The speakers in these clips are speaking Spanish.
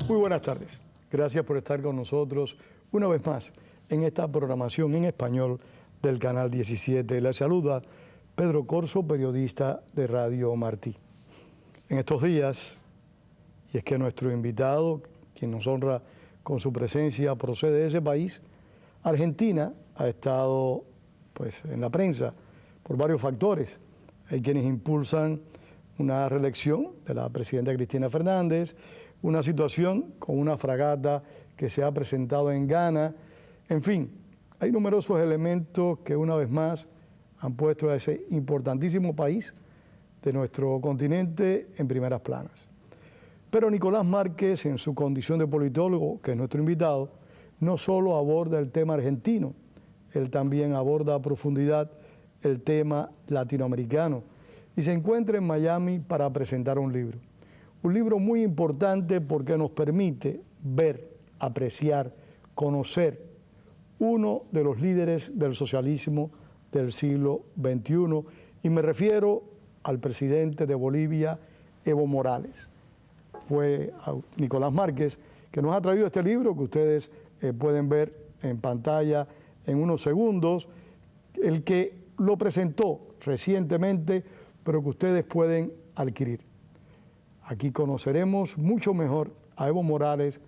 Muy buenas tardes. Gracias por estar con nosotros una vez más en esta programación en español del Canal 17. Les saluda Pedro Corso, periodista de Radio Martí. En estos días, y es que nuestro invitado, quien nos honra con su presencia, procede de ese país, Argentina ha estado pues, en la prensa por varios factores. Hay quienes impulsan una reelección de la presidenta Cristina Fernández, una situación con una fragata que se ha presentado en Ghana. En fin, hay numerosos elementos que una vez más han puesto a ese importantísimo país de nuestro continente en primeras planas. Pero Nicolás Márquez, en su condición de politólogo, que es nuestro invitado, no solo aborda el tema argentino, él también aborda a profundidad el tema latinoamericano y se encuentra en Miami para presentar un libro. Un libro muy importante porque nos permite ver, apreciar, conocer uno de los líderes del socialismo del siglo XXI, y me refiero al presidente de Bolivia, Evo Morales. Fue Nicolás Márquez que nos ha traído este libro que ustedes pueden ver en pantalla en unos segundos, el que lo presentó recientemente, pero que ustedes pueden adquirir. Aquí conoceremos mucho mejor a Evo Morales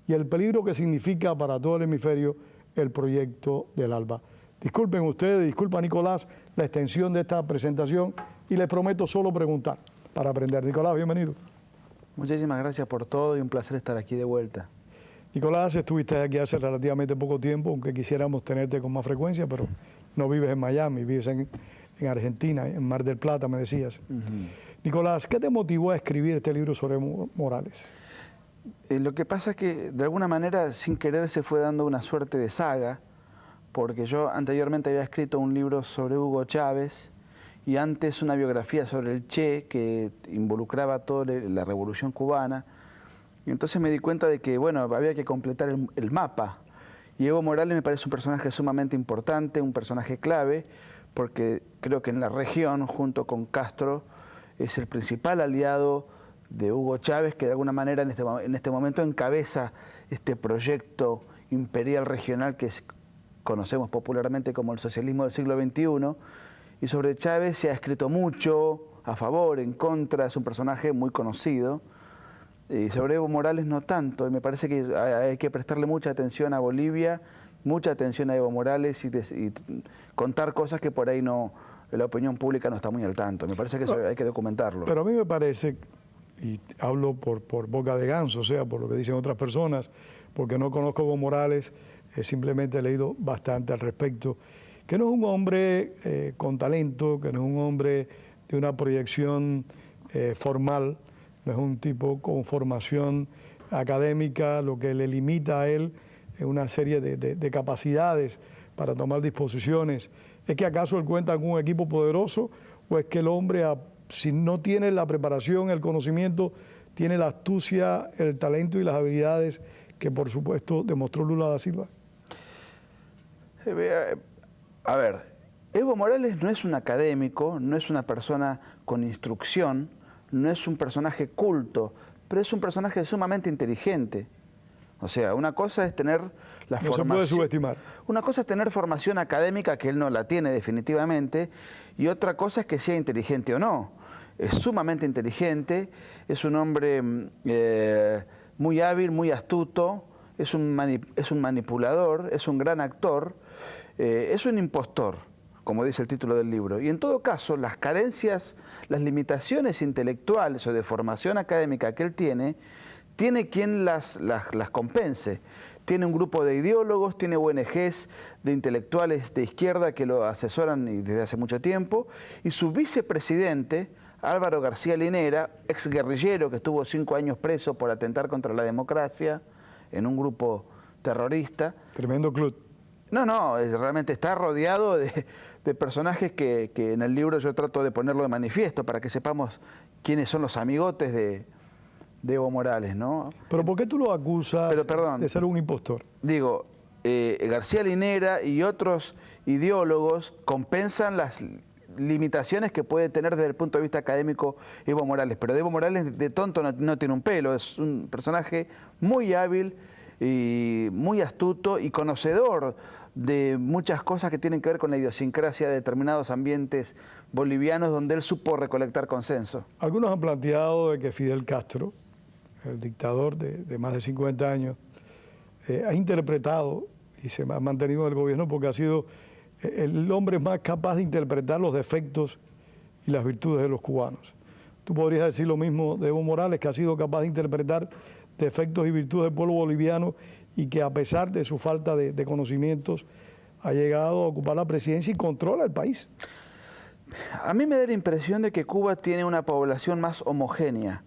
y el peligro que significa para todo el hemisferio el proyecto del ALBA. Disculpen ustedes, disculpa Nicolás, la extensión de esta presentación y les prometo solo preguntar para aprender. Nicolás, bienvenido. Muchísimas gracias por todo y un placer estar aquí de vuelta. Nicolás, estuviste aquí hace relativamente poco tiempo, aunque quisiéramos tenerte con más frecuencia, pero no vives en Miami, vives en Argentina, en Mar del Plata, me decías. Nicolás, ¿qué te motivó a escribir este libro sobre Morales? Lo que pasa es que de alguna manera sin querer se fue dando una suerte de saga, porque yo anteriormente había escrito un libro sobre Hugo Chávez y antes una biografía sobre el Che que involucraba toda la Revolución Cubana. Y entonces me di cuenta de que bueno, había que completar el mapa. Y Evo Morales me parece un personaje sumamente importante, un personaje clave, porque creo que en la región, junto con Castro, es el principal aliado de Hugo Chávez, que de alguna manera en este momento encabeza este proyecto imperial regional que conocemos popularmente como el socialismo del siglo XXI. Y sobre Chávez se ha escrito mucho, a favor, en contra, es un personaje muy conocido. Y sobre Evo Morales no tanto, y me parece que hay que prestarle mucha atención a Bolivia, mucha atención a Evo Morales y contar cosas que por ahí no, la opinión pública no está muy al tanto. Me parece que eso hay que documentarlo. Pero a mí me parece, y hablo por boca de ganso, o sea, por lo que dicen otras personas, porque no conozco a Evo Morales, simplemente he leído bastante al respecto, que no es un hombre con talento, que no es un hombre de una proyección formal, no es un tipo con formación académica, lo que le limita a él es una serie de capacidades para tomar disposiciones. ¿Es que acaso él cuenta con un equipo poderoso o es que el hombre, si no tiene la preparación, el conocimiento, tiene la astucia, el talento y las habilidades que por supuesto demostró Lula da Silva? A ver, Evo Morales no es un académico, no es una persona con instrucción, no es un personaje culto, pero es un personaje sumamente inteligente. O sea, una cosa es tener la formación... No se puede subestimar. Una cosa es tener formación académica, que él no la tiene definitivamente, y otra cosa es que sea inteligente o no. Es sumamente inteligente, es un hombre muy hábil, muy astuto, es un manipulador, es un gran actor, es un impostor, como dice el título del libro. Y en todo caso, las carencias, las limitaciones intelectuales o de formación académica que él tiene quien las compense. Tiene un grupo de ideólogos, tiene ONGs de intelectuales de izquierda que lo asesoran desde hace mucho tiempo, y su vicepresidente, Álvaro García Linera, exguerrillero que estuvo 5 años preso por atentar contra la democracia en un grupo terrorista. Tremendo club. No, realmente está rodeado de personajes que en el libro yo trato de ponerlo de manifiesto para que sepamos quiénes son los amigotes de Evo Morales, ¿no? ¿Pero por qué tú lo acusas de ser un impostor? Digo, García Linera y otros ideólogos compensan limitaciones que puede tener desde el punto de vista académico Evo Morales. Pero Evo Morales de tonto no tiene un pelo, es un personaje muy hábil y muy astuto y conocedor de muchas cosas que tienen que ver con la idiosincrasia de determinados ambientes bolivianos donde él supo recolectar consenso. Algunos han planteado de que Fidel Castro, el dictador de más de 50 años, ha interpretado y se ha mantenido en el gobierno porque ha sido el hombre más capaz de interpretar los defectos y las virtudes de los cubanos. Tú podrías decir lo mismo de Evo Morales, que ha sido capaz de interpretar defectos y virtudes del pueblo boliviano y que a pesar de su falta de conocimientos ha llegado a ocupar la presidencia y controla el país. A mí me da la impresión de que Cuba tiene una población más homogénea.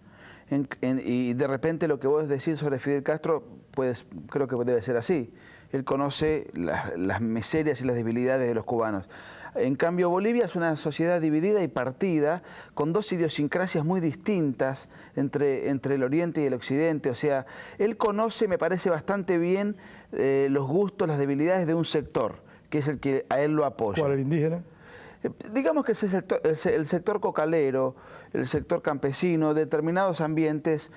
Y de repente lo que vos decís sobre Fidel Castro, pues creo que debe ser así. Él conoce las miserias y las debilidades de los cubanos. En cambio, Bolivia es una sociedad dividida y partida, con dos idiosincrasias muy distintas entre el Oriente y el Occidente. O sea, él conoce, me parece, bastante bien los gustos, las debilidades de un sector, que es el que a él lo apoya. ¿Cuál, el indígena? Digamos que el sector cocalero, el sector campesino, determinados ambientes.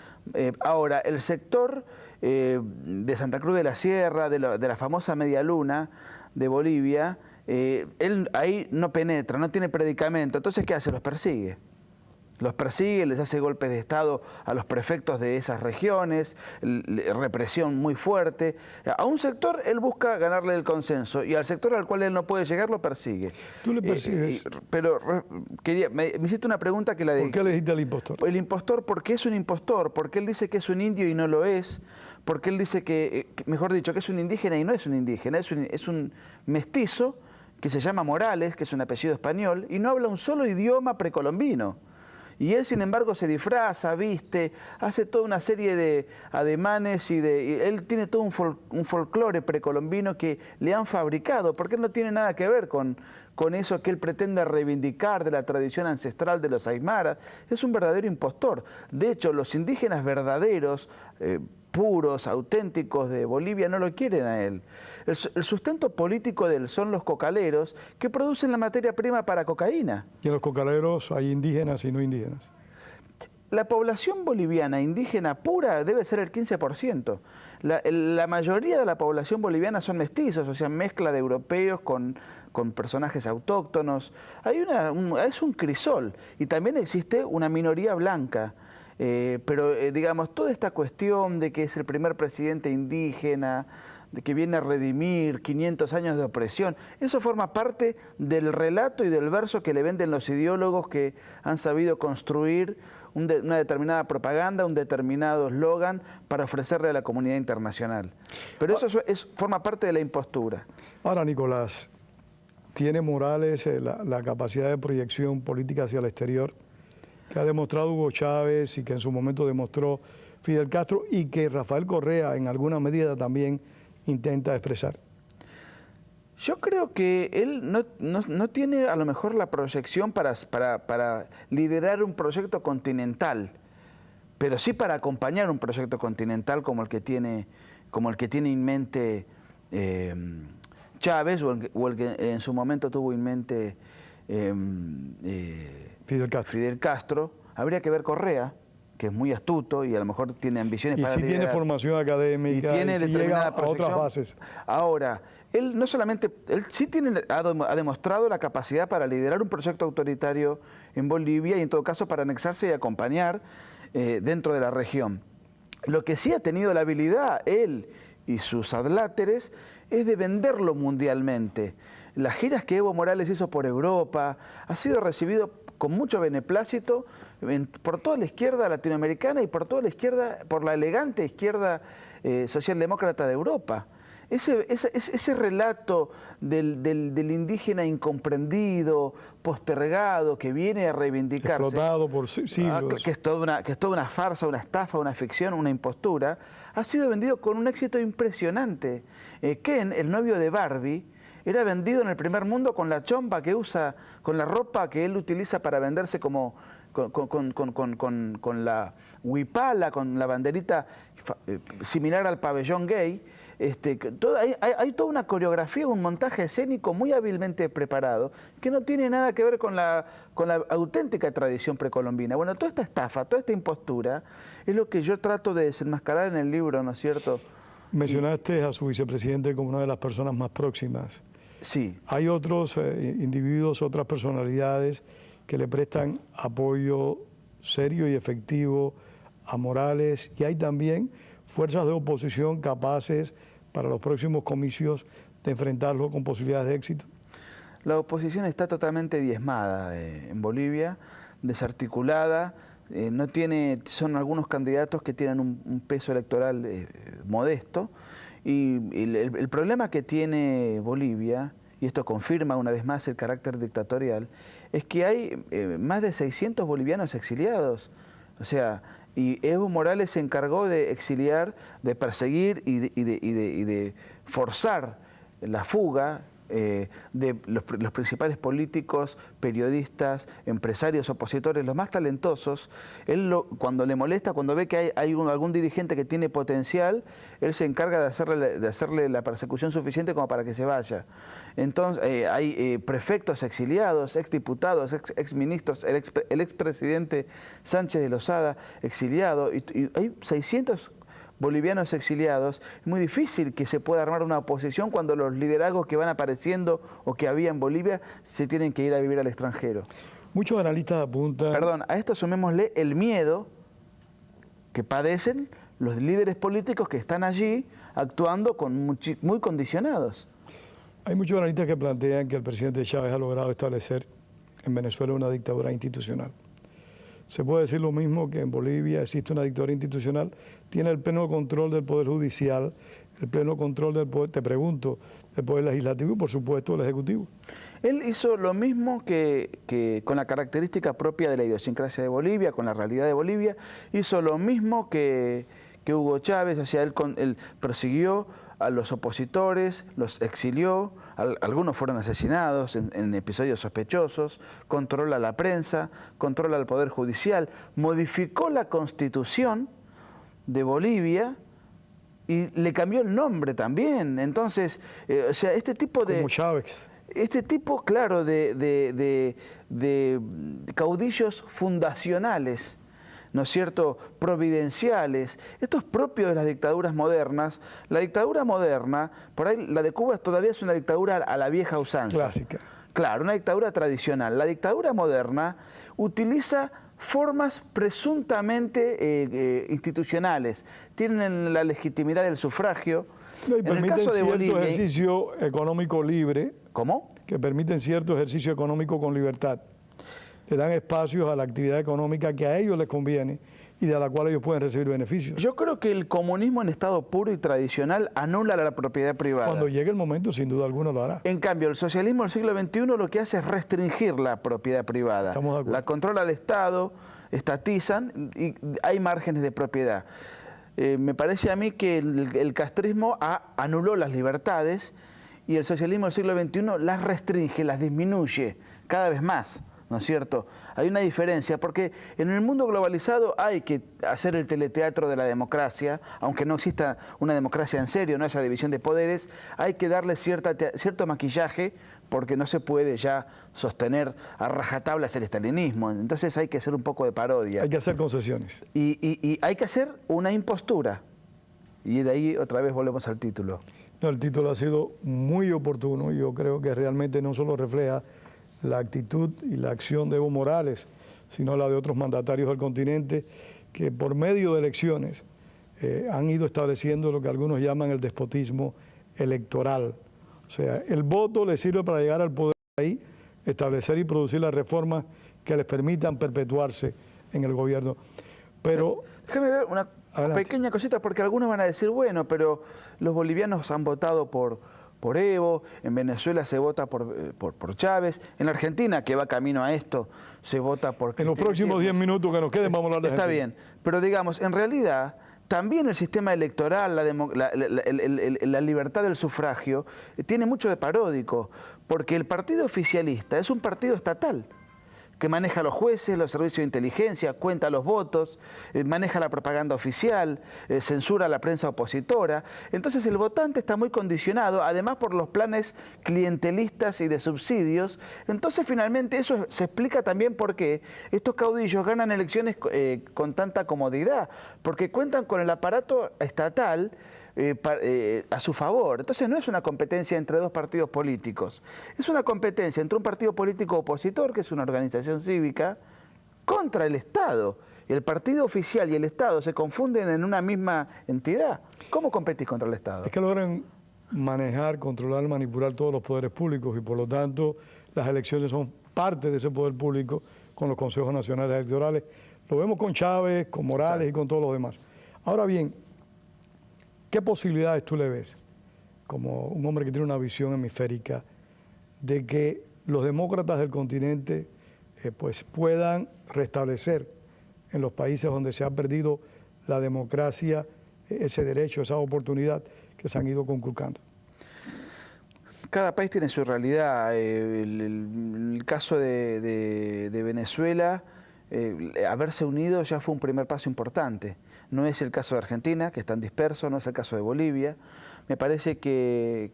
Ahora, el sector de Santa Cruz de la Sierra, de la famosa Media Luna de Bolivia, él ahí no penetra, no tiene predicamento. Entonces, ¿qué hace? Los persigue. Los persigue, les hace golpes de Estado a los prefectos de esas regiones, represión muy fuerte. A un sector él busca ganarle el consenso y al sector al cual él no puede llegar lo persigue. ¿Tú le persigues? Pero me hiciste una pregunta que la de... ¿Por qué le dijiste al impostor? El impostor, porque es un impostor, porque él dice que es un indio y no lo es, porque él dice que, mejor dicho, que es un indígena y no es un indígena, es un mestizo que se llama Morales, que es un apellido español, y no habla un solo idioma precolombino. Y él, sin embargo, se disfraza, viste, hace toda una serie de ademanes y él tiene todo un folclore precolombino que le han fabricado, porque él no tiene nada que ver con eso que él pretende reivindicar de la tradición ancestral de los aymaras. Es un verdadero impostor. De hecho, los indígenas verdaderos, puros, auténticos de Bolivia no lo quieren a él. El sustento político de él son los cocaleros que producen la materia prima para cocaína. ¿Y en los cocaleros hay indígenas y no indígenas? La población boliviana indígena pura debe ser el 15%. La mayoría de la población boliviana son mestizos, o sea, mezcla de europeos con personajes autóctonos. Es un crisol y también existe una minoría blanca. Pero digamos, toda esta cuestión de que es el primer presidente indígena, de que viene a redimir 500 años de opresión, eso forma parte del relato y del verso que le venden los ideólogos que han sabido construir una determinada propaganda, un determinado eslogan para ofrecerle a la comunidad internacional. Pero eso forma parte de la impostura. Ahora, Nicolás, ¿tiene Morales la capacidad de proyección política hacia el exterior que ha demostrado Hugo Chávez y que en su momento demostró Fidel Castro y que Rafael Correa en alguna medida también intenta expresar? Yo creo que él no tiene a lo mejor la proyección para liderar un proyecto continental, pero sí para acompañar un proyecto continental como el que tiene en mente Chávez o el que en su momento tuvo en mente Fidel Castro. Habría que ver Correa, que es muy astuto y a lo mejor tiene ambiciones para liderar. Y sí tiene formación académica, y tiene llega determinada a otras bases. Ahora, él no solamente, él sí ha demostrado la capacidad para liderar un proyecto autoritario en Bolivia y en todo caso para anexarse y acompañar dentro de la región. Lo que sí ha tenido la habilidad, él y sus adláteres, es de venderlo mundialmente. Las giras que Evo Morales hizo por Europa ha sido recibido con mucho beneplácito por toda la izquierda latinoamericana y por toda la izquierda, por la elegante izquierda socialdemócrata de Europa. Ese relato del indígena incomprendido, postergado, que viene a reivindicarse, explotado por siglos, que es toda una farsa, una estafa, una ficción, una impostura, ha sido vendido con un éxito impresionante. Ken, el novio de Barbie, era vendido en el primer mundo con la chompa que usa, con la ropa que él utiliza para venderse como con la huipala, con la banderita similar al pabellón gay. Hay toda una coreografía, un montaje escénico muy hábilmente preparado que no tiene nada que ver con la auténtica tradición precolombina. Bueno, toda esta estafa, toda esta impostura es lo que yo trato de desenmascarar en el libro, ¿no es cierto? Mencionaste a su vicepresidente como una de las personas más próximas. Sí. Hay otros individuos, otras personalidades que le prestan apoyo serio y efectivo a Morales, y hay también fuerzas de oposición capaces para los próximos comicios de enfrentarlo con posibilidades de éxito. La oposición está totalmente diezmada en Bolivia, desarticulada, son algunos candidatos que tienen un peso electoral modesto, y el problema que tiene Bolivia, y esto confirma una vez más el carácter dictatorial, es que hay más de 600 bolivianos exiliados. O sea, y Evo Morales se encargó de exiliar, de perseguir y de forzar la fuga de los principales políticos, periodistas, empresarios, opositores, los más talentosos. Él cuando le molesta, cuando ve que hay algún dirigente que tiene potencial, él se encarga de hacerle la persecución suficiente como para que se vaya. Entonces hay prefectos exiliados, exdiputados, exministros, el expresidente Sánchez de Lozada exiliado, y hay 600 bolivianos exiliados. Es muy difícil que se pueda armar una oposición cuando los liderazgos que van apareciendo o que había en Bolivia se tienen que ir a vivir al extranjero. Muchos analistas apuntan... Perdón, a esto sumémosle el miedo que padecen los líderes políticos que están allí actuando muy condicionados. Hay muchos analistas que plantean que el presidente Chávez ha logrado establecer en Venezuela una dictadura institucional. Se puede decir lo mismo que en Bolivia existe una dictadura institucional, tiene el pleno control del Poder Judicial, el pleno control del Poder, te pregunto, del Poder Legislativo y por supuesto del Ejecutivo. Él hizo lo mismo que con la característica propia de la idiosincrasia de Bolivia, con la realidad de Bolivia, hizo lo mismo que Hugo Chávez, o sea, él persiguió a los opositores, los exilió, algunos fueron asesinados en episodios sospechosos, controla la prensa, controla el Poder Judicial, modificó la Constitución de Bolivia y le cambió el nombre también. Entonces, o sea, este tipo de... Como Chávez. Este tipo, claro, de caudillos fundacionales, ¿no es cierto?, providenciales. Esto es propio de las dictaduras modernas. La dictadura moderna, por ahí la de Cuba todavía es una dictadura a la vieja usanza. Clásica. Claro, una dictadura tradicional. La dictadura moderna utiliza formas presuntamente institucionales. Tienen la legitimidad del sufragio. No, y en el permiten caso de cierto Bolivia, ejercicio económico libre. ¿Cómo? Que permiten cierto ejercicio económico con libertad. Le dan espacios a la actividad económica que a ellos les conviene y de la cual ellos pueden recibir beneficios. Yo creo que el comunismo en estado puro y tradicional anula la propiedad privada. Cuando llegue el momento, sin duda alguna lo hará. En cambio, el socialismo del siglo XXI lo que hace es restringir la propiedad privada. Estamos de acuerdo. La controla el Estado, estatizan y hay márgenes de propiedad. Me parece a mí que el castrismo anuló las libertades y el socialismo del siglo XXI las restringe, las disminuye cada vez más. ¿No es cierto? Hay una diferencia, porque en el mundo globalizado hay que hacer el teleteatro de la democracia, aunque no exista una democracia en serio, no haya división de poderes, hay que darle cierto maquillaje, porque no se puede ya sostener a rajatablas el estalinismo. Entonces hay que hacer un poco de parodia. Hay que hacer concesiones. Y hay que hacer una impostura. Y de ahí otra vez volvemos al título. No, el título ha sido muy oportuno y yo creo que realmente no solo refleja la actitud y la acción de Evo Morales, sino la de otros mandatarios del continente que por medio de elecciones han ido estableciendo lo que algunos llaman el despotismo electoral. O sea, el voto les sirve para llegar al poder ahí, establecer y producir las reformas que les permitan perpetuarse en el gobierno. Pero... Déjame ver una pequeña cosita, porque algunos van a decir, bueno, pero los bolivianos han votado por Evo, en Venezuela se vota por Chávez, en la Argentina, que va camino a esto, se vota por... En los próximos 10 minutos que nos queden vamos a hablar de Está bien, pero digamos, en realidad, también el sistema electoral, la libertad del sufragio, tiene mucho de paródico, porque el partido oficialista es un partido estatal, que maneja a los jueces, los servicios de inteligencia, cuenta los votos, maneja la propaganda oficial, censura a la prensa opositora. Entonces el votante está muy condicionado, además por los planes clientelistas y de subsidios. Entonces finalmente eso se explica también por qué estos caudillos ganan elecciones con tanta comodidad, porque cuentan con el aparato estatal a su favor. Entonces no es una competencia entre dos partidos políticos, es una competencia entre un partido político opositor, que es una organización cívica, contra el Estado. El partido oficial y el Estado se confunden en una misma entidad. ¿Cómo competís contra el Estado? Es que logran manejar, controlar, manipular todos los poderes públicos y por lo tanto las elecciones son parte de ese poder público con los consejos nacionales electorales. Lo vemos con Chávez, con Morales y con todos los demás. Ahora bien, ¿qué posibilidades tú le ves, como un hombre que tiene una visión hemisférica, de que los demócratas del continente pues puedan restablecer en los países donde se ha perdido la democracia ese derecho, esa oportunidad que se han ido conculcando? Cada país tiene su realidad. El caso de Venezuela, haberse unido ya fue un primer paso importante. No es el caso de Argentina, que están dispersos, no es el caso de Bolivia. Me parece que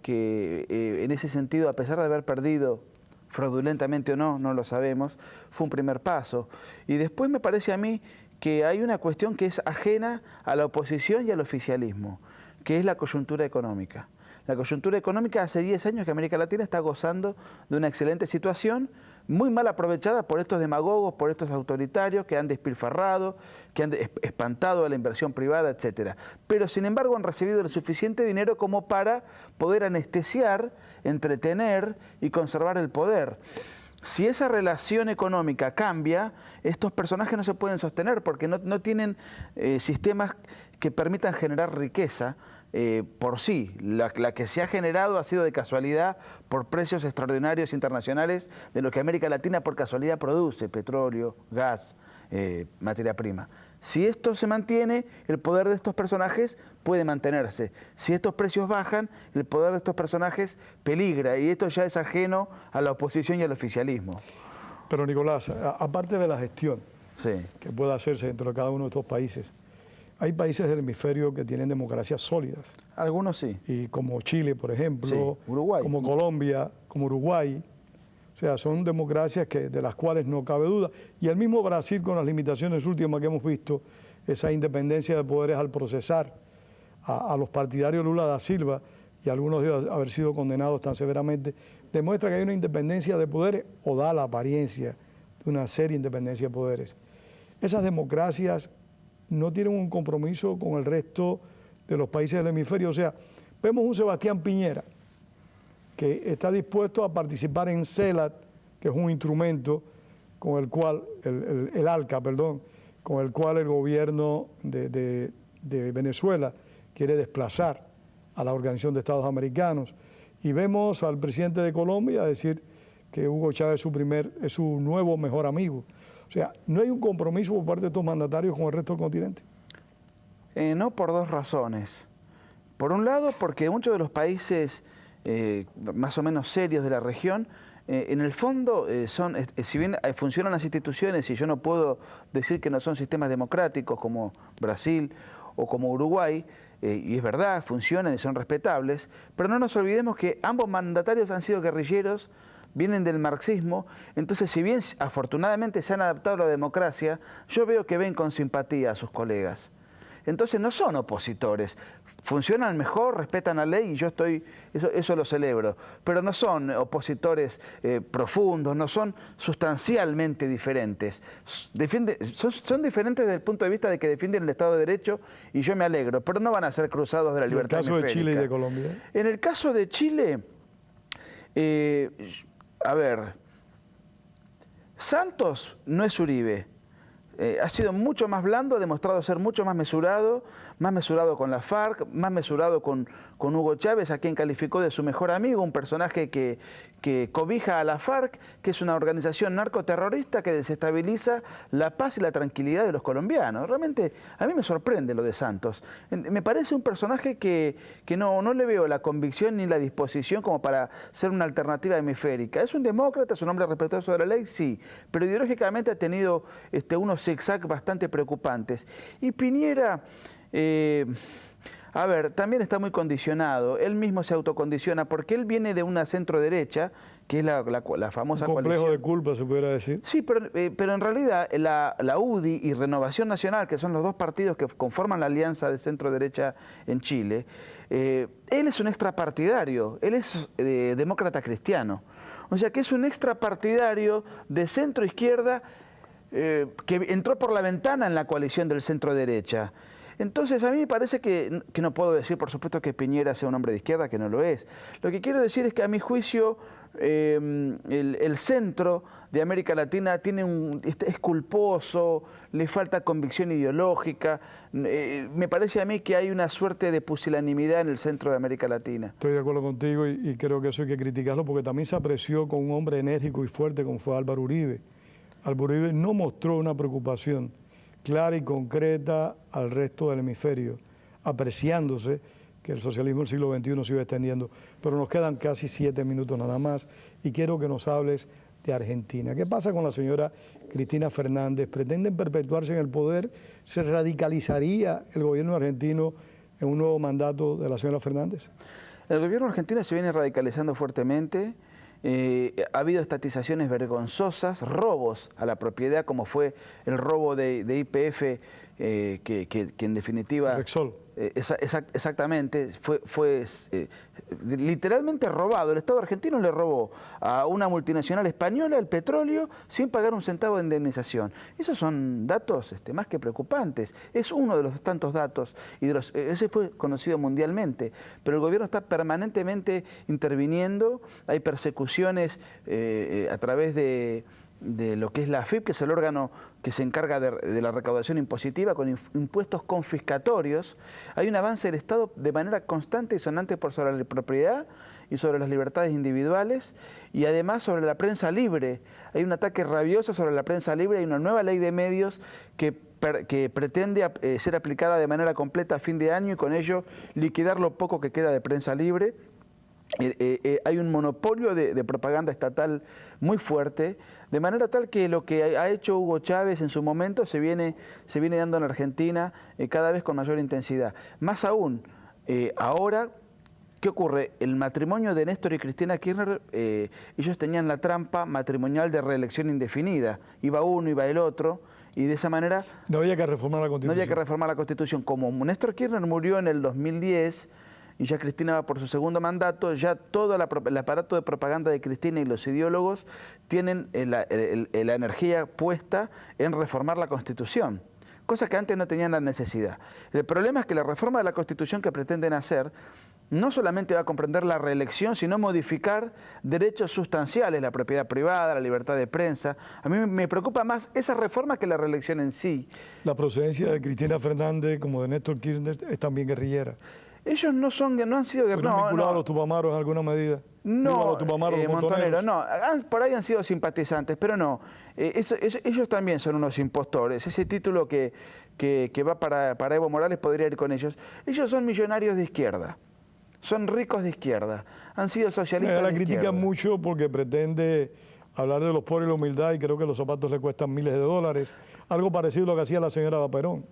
en ese sentido, a pesar de haber perdido fraudulentamente o no, no lo sabemos, fue un primer paso. Y después me parece a mí que hay una cuestión que es ajena a la oposición y al oficialismo, que es la coyuntura económica. La coyuntura económica, hace 10 años que América Latina está gozando de una excelente situación, muy mal aprovechada por estos demagogos, por estos autoritarios que han despilfarrado, que han espantado a la inversión privada, etc. Pero sin embargo han recibido el suficiente dinero como para poder anestesiar, entretener y conservar el poder. Si esa relación económica cambia, estos personajes no se pueden sostener porque no tienen sistemas que permitan generar riqueza por sí. La que se ha generado ha sido de casualidad por precios extraordinarios internacionales de lo que América Latina por casualidad produce: petróleo, gas, materia prima. Si esto se mantiene, el poder de estos personajes puede mantenerse. Si estos precios bajan, el poder de estos personajes peligra, y esto ya es ajeno a la oposición y al oficialismo. Pero Nicolás, aparte de la gestión Sí. que pueda hacerse dentro de cada uno de estos países, hay países del hemisferio que tienen democracias sólidas. Algunos sí. Y como Chile, por ejemplo, Sí, Uruguay. como Colombia, como Uruguay. O sea, son democracias de las cuales no cabe duda. Y el mismo Brasil, con las limitaciones últimas que hemos visto, esa independencia de poderes al procesar a los partidarios Lula da Silva, y algunos de ellos haber sido condenados tan severamente, demuestra que hay una independencia de poderes, o da la apariencia de una seria independencia de poderes. Esas democracias no tienen un compromiso con el resto de los países del hemisferio. O sea, vemos un Sebastián Piñera que está dispuesto a participar en CELAC, que es un instrumento con el cual, el ALCA, perdón, con el cual el gobierno de Venezuela quiere desplazar a la Organización de Estados Americanos. Y vemos al presidente de Colombia decir que Hugo Chávez es su nuevo mejor amigo. O sea, ¿no hay un compromiso por parte de estos mandatarios con el resto del continente? No, por dos razones. Por un lado, porque muchos de los países más o menos serios de la región, en el fondo, si bien funcionan las instituciones, y yo no puedo decir que no son sistemas democráticos como Brasil o como Uruguay, y es verdad, funcionan y son respetables, pero no nos olvidemos que ambos mandatarios han sido guerrilleros, vienen del marxismo. Entonces, si bien afortunadamente se han adaptado a la democracia, yo veo que ven con simpatía a sus colegas. Entonces no son opositores, funcionan mejor, respetan la ley, y yo eso lo celebro, pero no son opositores profundos, no son sustancialmente diferentes. Son diferentes desde el punto de vista de que defienden el Estado de Derecho, y yo me alegro, pero no van a ser cruzados de la libertad hemisférica. ¿En el caso de Chile y de Colombia? En el caso de Chile, a ver, Santos no es Uribe. Ha sido mucho más blando, ha demostrado ser mucho más mesurado, más mesurado con la FARC, más mesurado con Hugo Chávez, a quien calificó de su mejor amigo, un personaje que cobija a la FARC, que es una organización narcoterrorista que desestabiliza la paz y la tranquilidad de los colombianos. Realmente a mí me sorprende lo de Santos. Me parece un personaje que no le veo la convicción ni la disposición como para ser una alternativa hemisférica. Es un demócrata, es un hombre respetuoso de la ley, sí, pero ideológicamente ha tenido unos zigzags bastante preocupantes. Y Piñera, a ver, también está muy condicionado. Él mismo se autocondiciona porque él viene de una centro-derecha, que es la famosa un complejo coalición de culpa, se pudiera decir. Sí, pero en realidad la UDI y Renovación Nacional, que son los dos partidos que conforman la alianza de centro-derecha en Chile, él es un extrapartidario, él es demócrata cristiano. O sea que es un extrapartidario de centro-izquierda que entró por la ventana en la coalición del centro-derecha. Entonces, a mí me parece que no puedo decir, por supuesto, que Piñera sea un hombre de izquierda, que no lo es. Lo que quiero decir es que, a mi juicio, el centro de América Latina es culposo, le falta convicción ideológica. Me parece a mí que hay una suerte de pusilanimidad en el centro de América Latina. Estoy de acuerdo contigo y creo que eso hay que criticarlo porque también se apreció con un hombre enérgico y fuerte como fue Álvaro Uribe. Álvaro Uribe no mostró una preocupación clara y concreta al resto del hemisferio, apreciándose que el socialismo del siglo XXI se iba extendiendo. Pero nos quedan casi 7 minutos nada más y quiero que nos hables de Argentina. ¿Qué pasa con la señora Cristina Fernández? ¿Pretenden perpetuarse en el poder? ¿Se radicalizaría el gobierno argentino en un nuevo mandato de la señora Fernández? El gobierno argentino se viene radicalizando fuertemente. Ha habido estatizaciones vergonzosas, robos a la propiedad, como fue el robo de YPF, que en definitiva... Repsol. Exactamente, fue literalmente robado. El Estado argentino le robó a una multinacional española el petróleo sin pagar un centavo de indemnización. Esos son datos más que preocupantes. Es uno de los tantos datos, y ese fue conocido mundialmente. Pero el gobierno está permanentemente interviniendo, hay persecuciones a través de lo que es la AFIP, que es el órgano que se encarga de la recaudación impositiva, con impuestos confiscatorios. Hay un avance del Estado de manera constante y sonante sobre la propiedad y sobre las libertades individuales, y además sobre la prensa libre. Hay un ataque rabioso sobre la prensa libre, hay una nueva ley de medios que pretende ser aplicada de manera completa a fin de año y con ello liquidar lo poco que queda de prensa libre. Hay un monopolio de propaganda estatal muy fuerte, de manera tal que lo que ha hecho Hugo Chávez en su momento se viene dando en Argentina cada vez con mayor intensidad. Más aún, ahora, ¿qué ocurre? El matrimonio de Néstor y Cristina Kirchner, ellos tenían la trampa matrimonial de reelección indefinida. Iba uno, iba el otro, y de esa manera... No había que reformar la Constitución. No había que reformar la Constitución. Como Néstor Kirchner murió en el 2010... y ya Cristina va por su segundo mandato, ya todo el aparato de propaganda de Cristina y los ideólogos tienen la energía puesta en reformar la Constitución, cosa que antes no tenían la necesidad. El problema es que la reforma de la Constitución que pretenden hacer no solamente va a comprender la reelección, sino modificar derechos sustanciales, la propiedad privada, la libertad de prensa. A mí me preocupa más esa reforma que la reelección en sí. La procedencia de Cristina Fernández como de Néstor Kirchner es también guerrillera. Ellos no han sido guerrilleros. ¿Pero vinculados a los tupamaros en alguna medida? No, a los tupamaros, los montoneros. No, por ahí han sido simpatizantes, pero no. Ellos también son unos impostores. Ese título que va para Evo Morales podría ir con ellos. Ellos son millonarios de izquierda, son ricos de izquierda, han sido socialistas de izquierda. La critican mucho porque pretende hablar de los pobres y la humildad y creo que los zapatos le cuestan miles de dólares. Algo parecido a lo que hacía la señora Perón.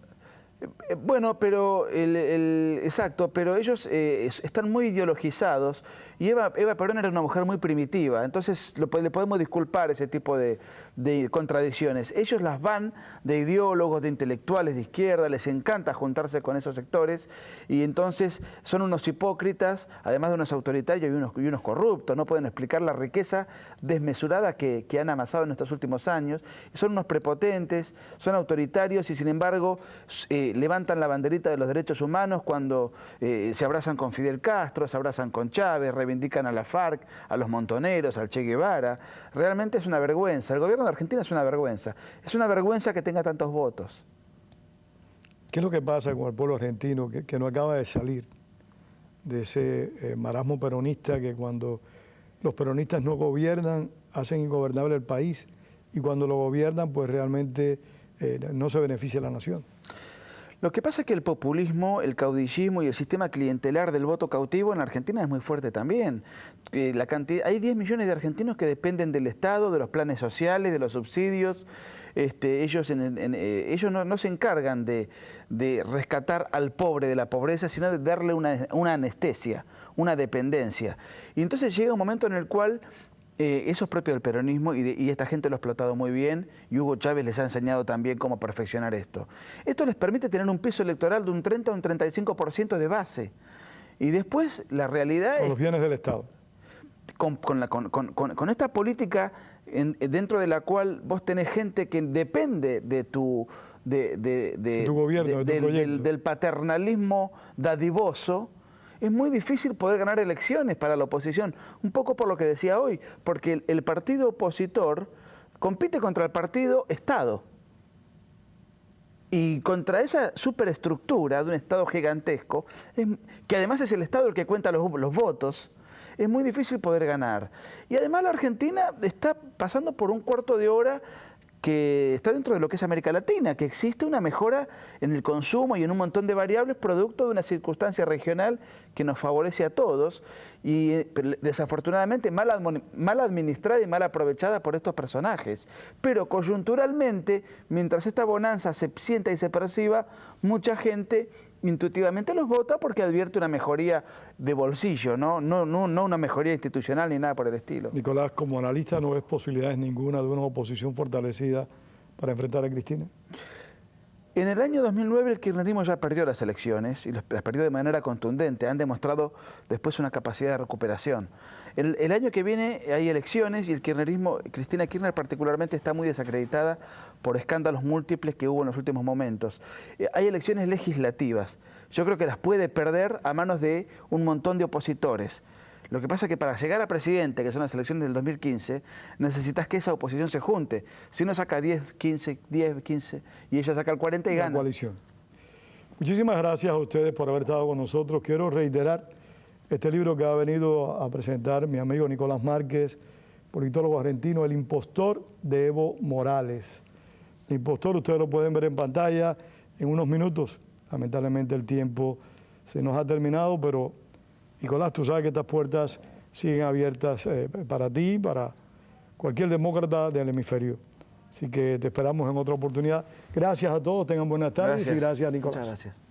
Bueno, pero exacto, pero ellos están muy ideologizados y Eva Perón era una mujer muy primitiva, entonces le podemos disculpar ese tipo de contradicciones. Ellos las van de ideólogos, de intelectuales de izquierda, les encanta juntarse con esos sectores y entonces son unos hipócritas, además de unos autoritarios y unos corruptos, no pueden explicar la riqueza desmesurada que han amasado en estos últimos años, son unos prepotentes, son autoritarios y sin embargo levantan la banderita de los derechos humanos cuando se abrazan con Fidel Castro, se abrazan con Chávez, reivindican a la FARC, a los montoneros, al Che Guevara. Realmente es una vergüenza. El gobierno de Argentina es una vergüenza. Es una vergüenza que tenga tantos votos. ¿Qué es lo que pasa con el pueblo argentino que no acaba de salir de ese marasmo peronista que cuando los peronistas no gobiernan hacen ingobernable el país y cuando lo gobiernan pues realmente no se beneficia la nación? Lo que pasa es que el populismo, el caudillismo y el sistema clientelar del voto cautivo en Argentina es muy fuerte también. Hay 10 millones de argentinos que dependen del Estado, de los planes sociales, de los subsidios. Ellos no se encargan de rescatar al pobre de la pobreza, sino de darle una anestesia, una dependencia. Y entonces llega un momento en el cual eso es propio del peronismo y esta gente lo ha explotado muy bien y Hugo Chávez les ha enseñado también cómo perfeccionar esto. Esto les permite tener un peso electoral de un 30 o un 35% de base. Y después la realidad es... Con los bienes del Estado. Con esta política dentro de la cual vos tenés gente que depende de tu gobierno, de tu proyecto, del paternalismo dadivoso, es muy difícil poder ganar elecciones para la oposición. Un poco por lo que decía hoy, porque el partido opositor compite contra el partido Estado. Y contra esa superestructura de un Estado gigantesco, que además es el Estado el que cuenta los votos, es muy difícil poder ganar. Y además la Argentina está pasando por un cuarto de hora que está dentro de lo que es América Latina, que existe una mejora en el consumo y en un montón de variables producto de una circunstancia regional que nos favorece a todos y desafortunadamente mal administrada y mal aprovechada por estos personajes. Pero coyunturalmente, mientras esta bonanza se sienta y se perciba, mucha gente intuitivamente los vota porque advierte una mejoría de bolsillo, no una mejoría institucional ni nada por el estilo. Nicolás, como analista, ¿no ves posibilidades ninguna de una oposición fortalecida para enfrentar a Cristina? En el año 2009 el kirchnerismo ya perdió las elecciones y las perdió de manera contundente. Han demostrado después una capacidad de recuperación. El año que viene hay elecciones y el kirchnerismo, Cristina Kirchner particularmente, está muy desacreditada por escándalos múltiples que hubo en los últimos momentos. Hay elecciones legislativas. Yo creo que las puede perder a manos de un montón de opositores. Lo que pasa es que para llegar a presidente, que son las elecciones del 2015, necesitas que esa oposición se junte. Si uno saca 10, 15 y ella saca el 40 y La gana. coalición. Muchísimas gracias a ustedes por haber estado con nosotros. Quiero reiterar este libro que ha venido a presentar mi amigo Nicolás Márquez, politólogo argentino, El impostor de Evo Morales. El impostor, ustedes lo pueden ver en pantalla en unos minutos. Lamentablemente el tiempo se nos ha terminado, pero Nicolás, tú sabes que estas puertas siguen abiertas para ti, para cualquier demócrata del hemisferio. Así que te esperamos en otra oportunidad. Gracias a todos, tengan buenas tardes y gracias, Nicolás. Muchas gracias.